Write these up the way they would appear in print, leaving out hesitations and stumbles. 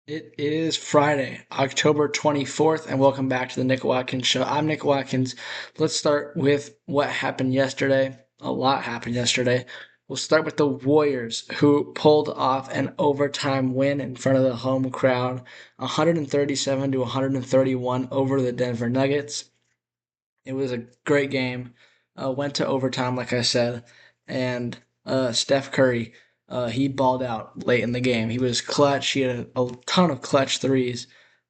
It is Friday, October 24th, and welcome back to the Nick Watkins Show. I'm Nick Watkins. Let's start with what happened yesterday. A lot happened yesterday. We'll start with the Warriors, who pulled off an overtime win in front of the home crowd, 137 to 131 over the Denver Nuggets. It was a great game. Went to overtime, like I said, and Steph Curry, he balled out late in the game. He was clutch. He had a ton of clutch threes,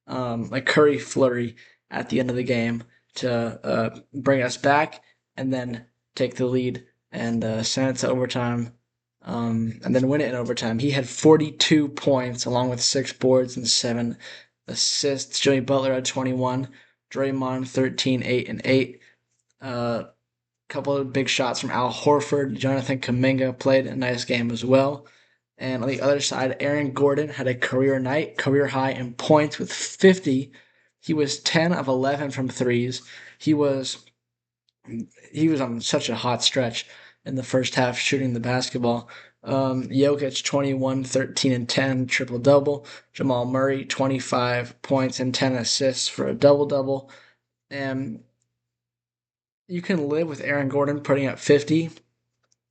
like Curry flurry at the end of the game to bring us back, and then take the lead and send it to overtime, and then win it in overtime. He had 42 points along with 6 boards and 7 assists. Jimmy Butler had 21. Draymond 13, 8, and 8. A couple of big shots from Al Horford. Jonathan Kuminga played a nice game as well. And on the other side, Aaron Gordon had a career night, career high in points with 50. He was 10 of 11 from threes. He was he was on such a hot stretch in the first half shooting the basketball. Jokic 21, 13, and 10, triple double. Jamal Murray 25 points and 10 assists for a double double. And you can live with Aaron Gordon putting up 50,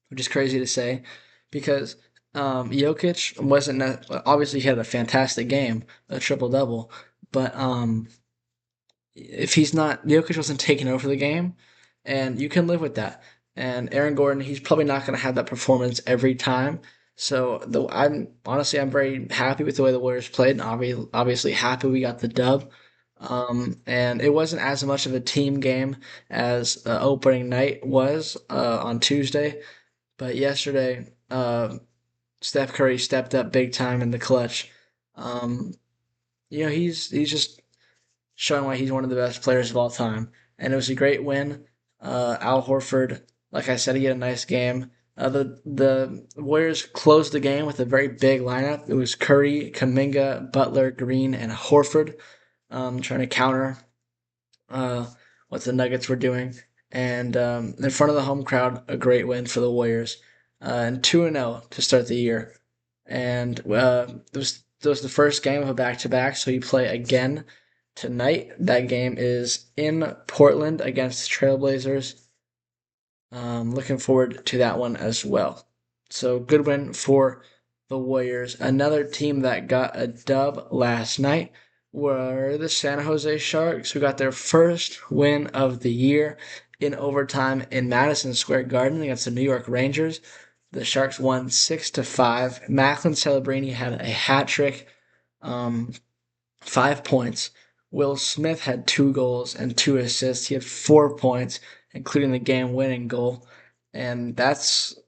which is crazy to say, because Jokic wasn't obviously he had a fantastic game, a triple double, but if he's not Jokic wasn't taking over the game, and you can live with that. And Aaron Gordon, he's probably not going to have that performance every time. So I'm very happy with the way the Warriors played, and obviously happy we got the dub. And it wasn't as much of a team game as opening night was on Tuesday, but yesterday Steph Curry stepped up big time in the clutch. Um, he's just showing why he's one of the best players of all time, and it was a great win. Al Horford, like I said, he had a nice game. The Warriors closed the game with a very big lineup. It was Curry, Kuminga, Butler, Green, and Horford, trying to counter uh, what the Nuggets were doing. And in front of the home crowd, a great win for the Warriors, and 2-0 to start the year. And it was the first game of a back-to-back, so you play again tonight. That game is in Portland against the Trailblazers. Looking forward to that one as well. So good win for the Warriors. Another team that got a dub last night were the San Jose Sharks, who got their first win of the year in overtime in Madison Square Garden against the New York Rangers. The Sharks won 6-5. Macklin Celebrini had a hat trick, 5 points. Will Smith had 2 goals and 2 assists. He had 4 points, including the game-winning goal, and that's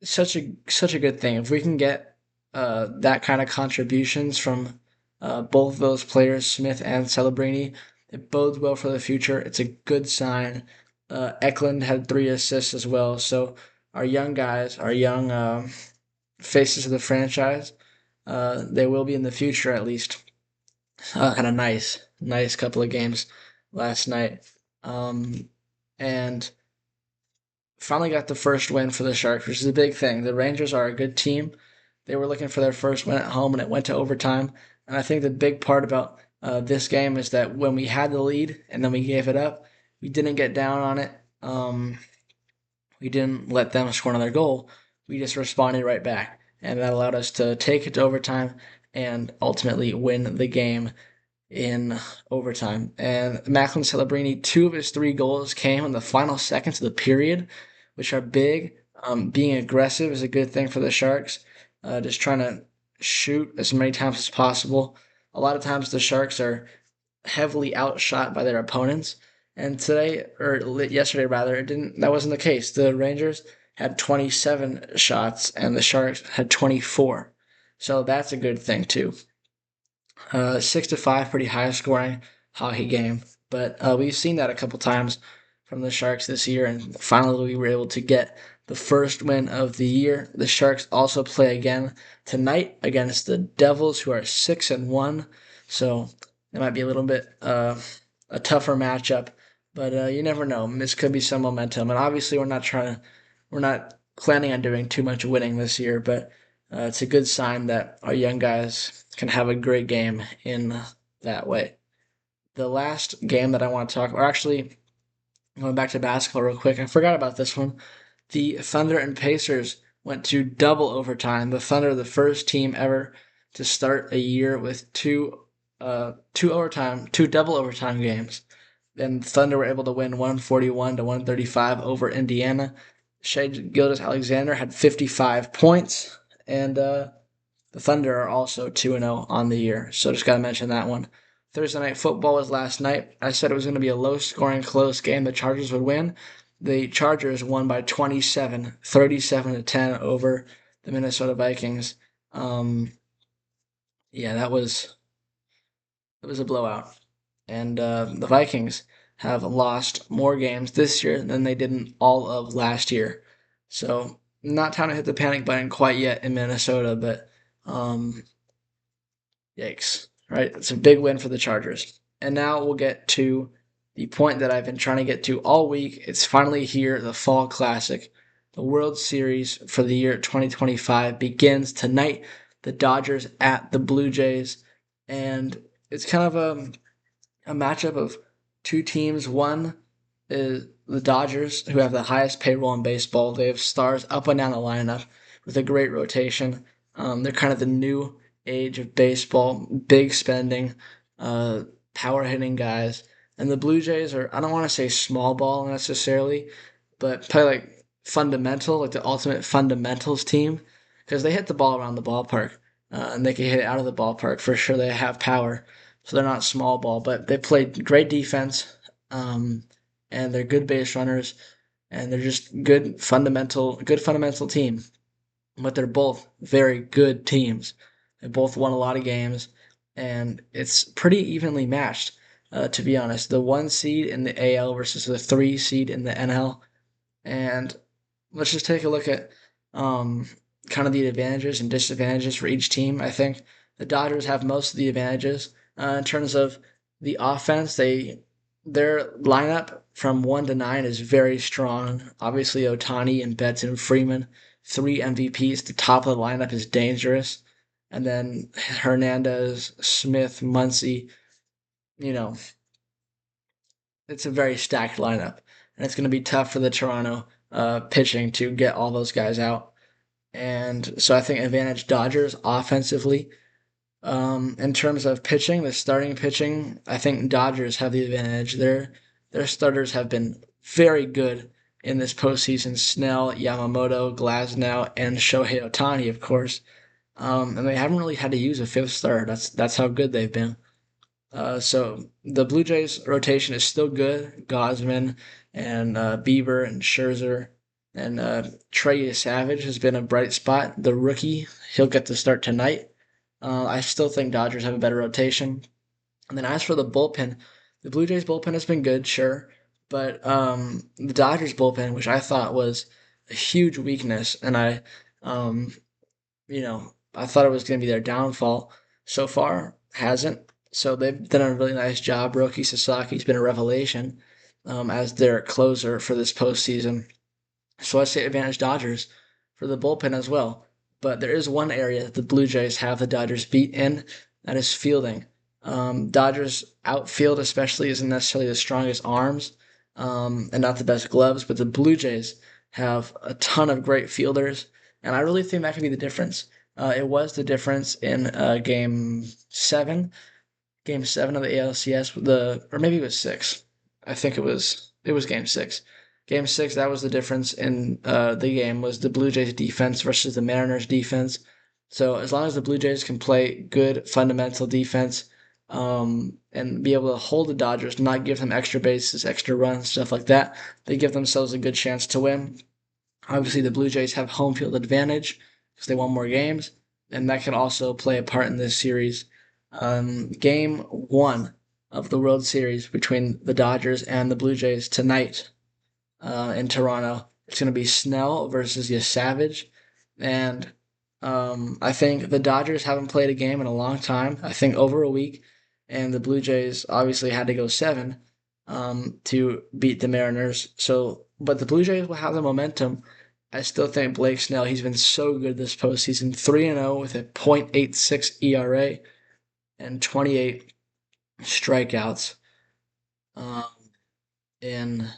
such a good thing. If we can get that kind of contributions from both of those players, Smith and Celebrini, it bodes well for the future. It's a good sign. Eklund had 3 assists as well. So our young guys, our young faces of the franchise, they will be in the future at least. Had a nice couple of games last night, and finally got the first win for the Sharks, which is a big thing. The Rangers are a good team. They were looking for their first win at home, and it went to overtime. And I think the big part about this game is that when we had the lead and then we gave it up, we didn't get down on it. We didn't let them score another goal. We just responded right back, and that allowed us to take it to overtime and ultimately win the game in overtime. And Macklin Celebrini, 2 of his 3 goals came in the final seconds of the period, which are big. Being aggressive is a good thing for the Sharks. Just trying to shoot as many times as possible. A lot of times the Sharks are heavily outshot by their opponents. And today, or yesterday rather, it didn't. That wasn't the case. The Rangers had 27 shots, and the Sharks had 24. So that's a good thing too. 6-5, pretty high scoring hockey game. But we've seen that a couple times from the Sharks this year, and finally we were able to get the first win of the year. The Sharks also play again tonight against the Devils, who are 6-1. So it might be a little bit a tougher matchup, but you never know. This could be some momentum, and obviously we're not planning on doing too much winning this year, but It's a good sign that our young guys can have a great game in that way. The last game that I want to talk, or actually going back to basketball real quick, I forgot about this one. The Thunder and Pacers went to double overtime. The Thunder, the first team ever to start a year with two double overtime games. And Thunder were able to win 141 to 135 over Indiana. Shai Gilgeous-Alexander had 55 points, and the Thunder are also 2-0 on the year, so just got to mention that one. Thursday Night Football was last night. I said it was going to be a low-scoring, close game. The Chargers would win. The Chargers won by 27, 37-10 over the Minnesota Vikings. Yeah, it was a blowout. And the Vikings have lost more games this year than they did in all of last year. So not time to hit the panic button quite yet in Minnesota, but um, yikes, right? It's a big win for the Chargers. And now we'll get to the point that I've been trying to get to all week. It's finally here, the Fall Classic. The World Series for the year 2025 begins tonight. The Dodgers at the Blue Jays. And it's kind of a matchup of two teams. One is the Dodgers, who have the highest payroll in baseball. They have stars up and down the lineup with a great rotation. They're kind of the new age of baseball, big spending, uh, power hitting guys. And the Blue Jays are, I don't want to say small ball necessarily, but play like fundamental, like the ultimate fundamentals team, because they hit the ball around the ballpark, and they can hit it out of the ballpark for sure. They have power, so they're not small ball, but they play great defense, um, and they're good base runners, and they're just good fundamental team. But they're both very good teams. They both won a lot of games, and it's pretty evenly matched. To be honest, the one seed in the AL versus the three seed in the NL, and let's just take a look at um, kind of the advantages and disadvantages for each team. I think the Dodgers have most of the advantages in terms of the offense. Their lineup from 1 to 9 is very strong. Obviously, Ohtani and Betts and Freeman, three MVPs. The top of the lineup is dangerous, and then Hernandez, Smith, Muncy. You know, it's a very stacked lineup, and it's going to be tough for the Toronto pitching to get all those guys out. And so I think advantage Dodgers offensively. In terms of pitching, the starting pitching, I think Dodgers have the advantage. Their starters have been very good in this postseason. Snell, Yamamoto, Glasnow, and Shohei Ohtani, of course. And they haven't really had to use a fifth starter. That's how good they've been. So the Blue Jays rotation is still good. Gosman and Bieber and Scherzer and Trey Savage has been a bright spot. The rookie, he'll get to start tonight. I still think Dodgers have a better rotation. And then as for the bullpen, the Blue Jays bullpen has been good, sure, but the Dodgers bullpen, which I thought was a huge weakness, and um, I thought it was going to be their downfall. So far, hasn't. So they've done a really nice job. Roki Sasaki's been a revelation as their closer for this postseason. So I say advantage Dodgers for the bullpen as well. But there is one area that the Blue Jays have the Dodgers beat in, that is fielding. Dodgers outfield especially isn't necessarily the strongest arms and not the best gloves, but the Blue Jays have a ton of great fielders, and I really think that could be the difference. It was the difference in game seven of the ALCS, or maybe it was six. I think it was game six. Game six, that was the difference in the game, was the Blue Jays defense versus the Mariners defense. So as long as the Blue Jays can play good fundamental defense and be able to hold the Dodgers, not give them extra bases, extra runs, stuff like that, they give themselves a good chance to win. Obviously, the Blue Jays have home field advantage because they won more games, and that can also play a part in this series. Game one of the World Series between the Dodgers and the Blue Jays tonight in Toronto. It's going to be Snell versus Savage, and I think the Dodgers haven't played a game in a long time. I think over a week, and the Blue Jays obviously had to go seven to beat the Mariners. So, but the Blue Jays will have the momentum, I still think Blake Snell, he's been so good this postseason. 3-0 with a .86 ERA and 28 strikeouts um, in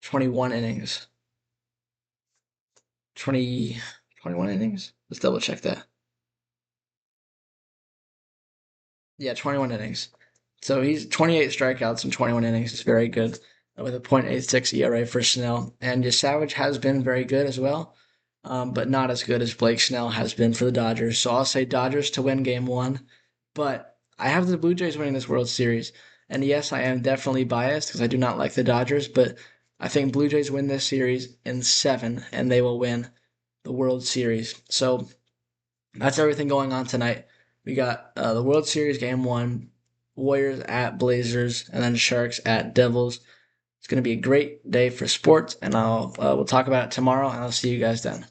21 innings. 21 innings? Let's double check that. Yeah, 21 innings. So he's 28 strikeouts in 21 innings. Is very good with a .86 ERA for Snell. And Savage has been very good as well, but not as good as Blake Snell has been for the Dodgers. So I'll say Dodgers to win Game 1. But I have the Blue Jays winning this World Series. And yes, I am definitely biased because I do not like the Dodgers, but I think Blue Jays win this series in 7, and they will win the World Series. So that's everything going on tonight. We got the World Series Game 1, Warriors at Blazers, and then Sharks at Devils. It's going to be a great day for sports, and we'll talk about it tomorrow, and I'll see you guys then.